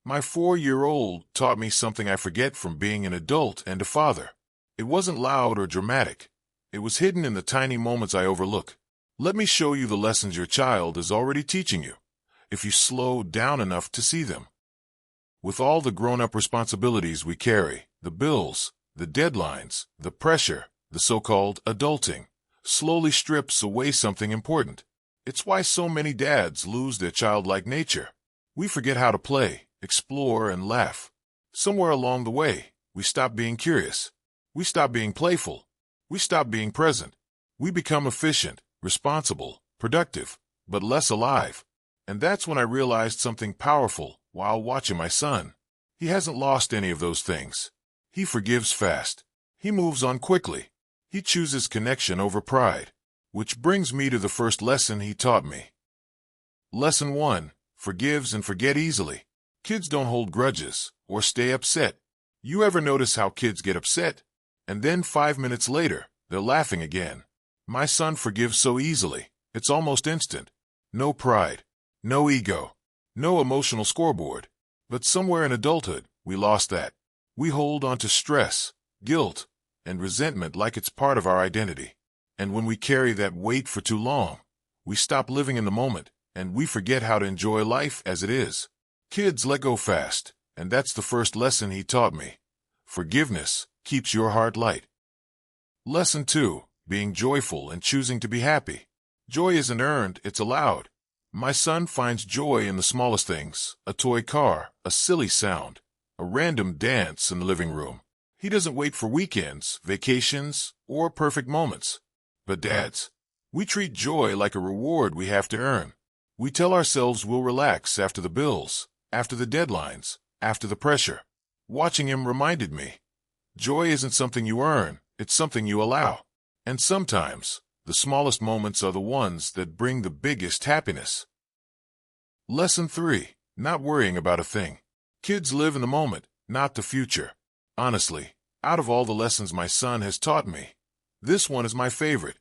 My 4-year-old taught me something I forget from being an adult and a father. It wasn't loud or dramatic. It was hidden in the tiny moments I overlook. Let me show you the lessons your child is already teaching you, if you slow down enough to see them. With all the grown-up responsibilities we carry, the bills, the deadlines, the pressure, the so-called adulting, slowly strips away something important. It's why so many dads lose their childlike nature. We forget how to play, explore, and laugh. Somewhere along the way, we stop being curious. We stop being playful. We stop being present. We become efficient, responsible, productive, but less alive. And that's when I realized something powerful while watching my son. He hasn't lost any of those things. He forgives fast. He moves on quickly. He chooses connection over pride. Which brings me to the first lesson he taught me. Lesson 1. Forgives and forget easily. Kids don't hold grudges or stay upset. You ever notice how kids get upset? And then 5 minutes later, they're laughing again. My son forgives so easily. It's almost instant. No pride. No ego. No emotional scoreboard. But somewhere in adulthood, we lost that. We hold on to stress, guilt, and resentment like it's part of our identity. And when we carry that weight for too long, we stop living in the moment, and we forget how to enjoy life as it is. Kids let go fast, and that's the first lesson he taught me. Forgiveness keeps your heart light. Lesson 2. Being joyful and choosing to be happy. Joy isn't earned, it's allowed. My son finds joy in the smallest things, a toy car, a silly sound, a random dance in the living room. He doesn't wait for weekends, vacations, or perfect moments. But dads, we treat joy like a reward we have to earn. We tell ourselves we'll relax after the bills, after the deadlines, after the pressure. Watching him reminded me, joy isn't something you earn, it's something you allow. And sometimes, the smallest moments are the ones that bring the biggest happiness. Lesson 3. Not worrying about a thing. Kids live in the moment, not the future. Honestly, out of all the lessons my son has taught me, this one is my favorite.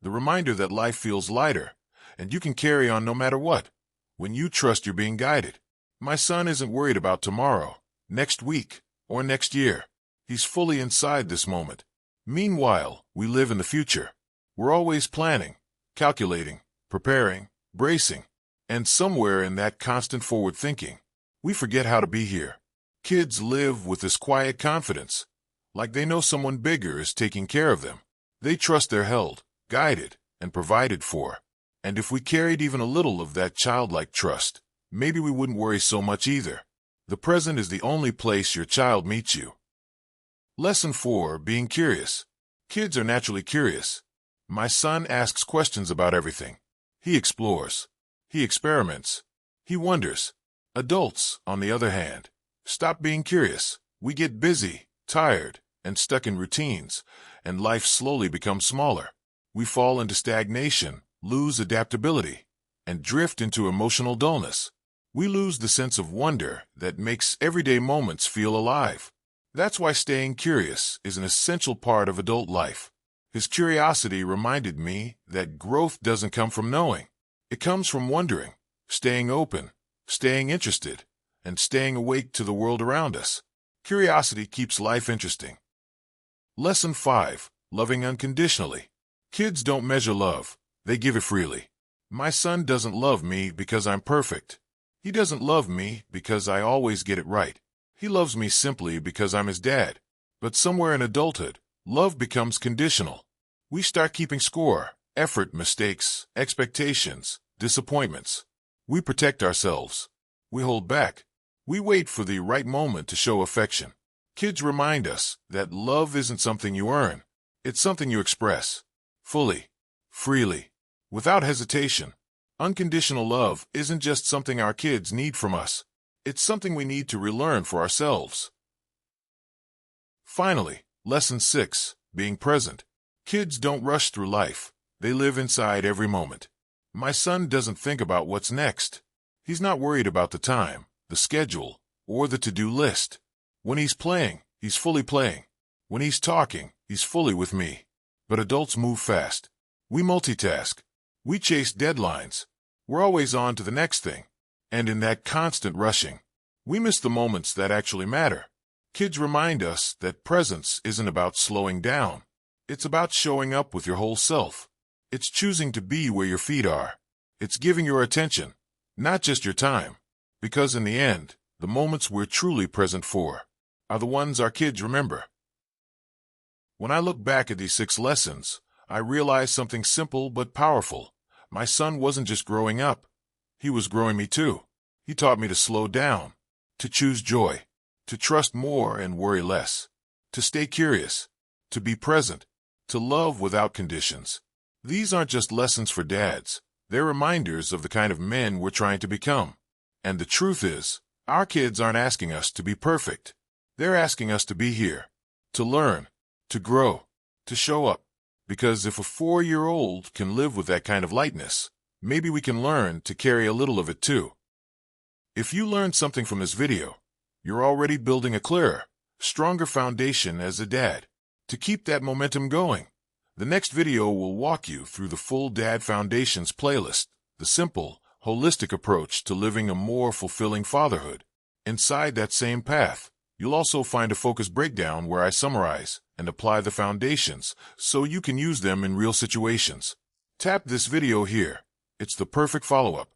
The reminder that life feels lighter, and you can carry on no matter what, when you trust you're being guided. My son isn't worried about tomorrow, next week, or next year. He's fully inside this moment. Meanwhile, we live in the future. We're always planning, calculating, preparing, bracing, and somewhere in that constant forward thinking, we forget how to be here. Kids live with this quiet confidence, like they know someone bigger is taking care of them. They trust they're held, guided, and provided for. And if we carried even a little of that childlike trust, maybe we wouldn't worry so much either. The present is the only place your child meets you. Lesson 4. Being curious. Kids are naturally curious. My son asks questions about everything. He explores. He experiments. He wonders. Adults, on the other hand, stop being curious. We get busy, tired, and stuck in routines, and life slowly becomes smaller. We fall into stagnation, lose adaptability, and drift into emotional dullness. We lose the sense of wonder that makes everyday moments feel alive. That's why staying curious is an essential part of adult life. His curiosity reminded me that growth doesn't come from knowing. It comes from wondering, staying open, staying interested, and staying awake to the world around us. Curiosity keeps life interesting. Lesson 5. Loving unconditionally. Kids don't measure love, they give it freely. My son doesn't love me because I'm perfect. He doesn't love me because I always get it right. He loves me simply because I'm his dad. But somewhere in adulthood, love becomes conditional. We start keeping score, effort, mistakes, expectations, disappointments. We protect ourselves. We hold back. We wait for the right moment to show affection. Kids remind us that love isn't something you earn. It's something you express. Fully. Freely. Without hesitation. Unconditional love isn't just something our kids need from us. It's something we need to relearn for ourselves. Finally, Lesson 6. Being present. Kids don't rush through life. They live inside every moment. My son doesn't think about what's next. He's not worried about the time, the schedule, or the to-do list. When he's playing, he's fully playing. When he's talking, he's fully with me. But adults move fast. We multitask. We chase deadlines. We're always on to the next thing. And in that constant rushing, We miss the moments that actually matter. Kids remind us that presence isn't about slowing down. It's about showing up with your whole self. It's choosing to be where your feet are. It's giving your attention, not just your time. Because in the end, the moments we're truly present for are the ones our kids remember. When I look back at these 6 lessons, I realize something simple but powerful. My son wasn't just growing up. He was growing me too. He taught me to slow down, to choose joy, to trust more and worry less, to stay curious, to be present, to love without conditions. These aren't just lessons for dads. They're reminders of the kind of men we're trying to become. And the truth is, our kids aren't asking us to be perfect. They're asking us to be here, to learn, to grow, to show up. Because if a 4-year-old can live with that kind of lightness, maybe we can learn to carry a little of it too. If you learned something from this video, you're already building a clearer, stronger foundation as a dad. To keep that momentum going, the next video will walk you through the full Dad Foundations playlist, the simple, holistic approach to living a more fulfilling fatherhood. Inside that same path, you'll also find a focused breakdown where I summarize and apply the foundations so you can use them in real situations. Tap this video here. It's the perfect follow-up.